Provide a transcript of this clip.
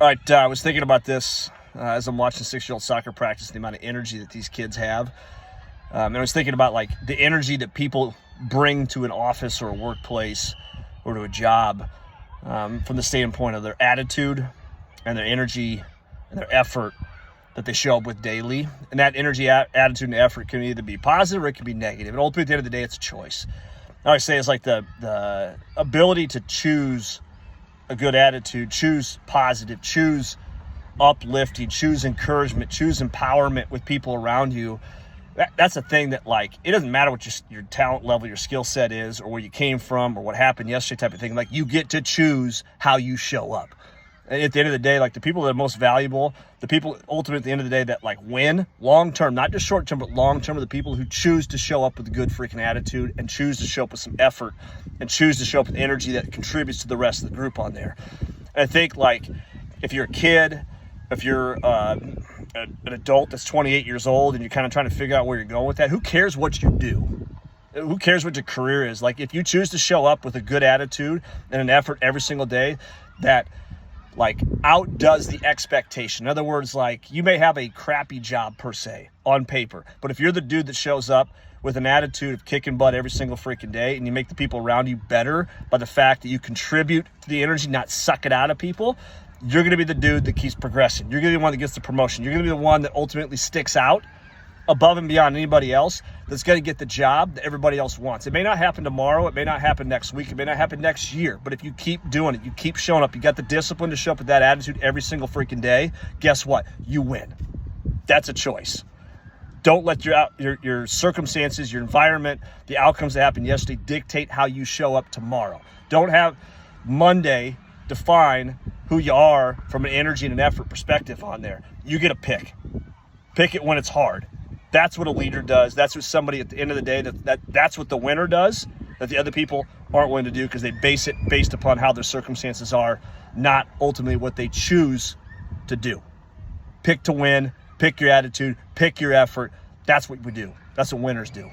All right, I was thinking about this as I'm watching 6-year-old soccer practice, the amount of energy that these kids have. And I was thinking about like the energy that people bring to an office or a workplace or to a job from the standpoint of their attitude and their energy and their effort that they show up with daily. And that energy, attitude, and effort can either be positive or it can be negative. And ultimately, at the end of the day, it's a choice. I always say it's like the ability to choose a good attitude, choose positive, choose uplifting, choose encouragement, choose empowerment with people around you. That's a thing that, like, it doesn't matter what your talent level, your skill set is, or where you came from, or what happened yesterday type of thing. Like, you get to choose how you show up. And at the end of the day, like, the people that are most valuable, the people ultimately at the end of the day that, like, win long term, not just short term, but long term, are the people who choose to show up with a good freaking attitude and choose to show up with some effort and choose to show up with energy that contributes to the rest of the group on there. And I think, like, if you're a kid, if you're an adult that's 28 years old and you're kind of trying to figure out where you're going with that, who cares what you do? Who cares what your career is? Like, if you choose to show up with a good attitude and an effort every single day that, like, outdoes the expectation. In other words, like, you may have a crappy job per se on paper, but if you're the dude that shows up with an attitude of kicking butt every single freaking day and you make the people around you better by the fact that you contribute to the energy, not suck it out of people, you're going to be the dude that keeps progressing. You're going to be the one that gets the promotion. You're going to be the one that ultimately sticks out above and beyond anybody else that's going to get the job that everybody else wants. It may not happen tomorrow. It may not happen next week. It may not happen next year. But if you keep doing it, you keep showing up, you got the discipline to show up with that attitude every single freaking day, guess what? You win. That's a choice. Don't let your circumstances, your environment, the outcomes that happened yesterday dictate how you show up tomorrow. Don't have Monday define who you are from an energy and an effort perspective on there. You get a pick. Pick it when it's hard. That's what a leader does. That's what somebody at the end of the day, that's what the winner does, that the other people aren't willing to do because they base it based upon how their circumstances are, not ultimately what they choose to do. Pick to win, pick your attitude, pick your effort. That's what we do. That's what winners do.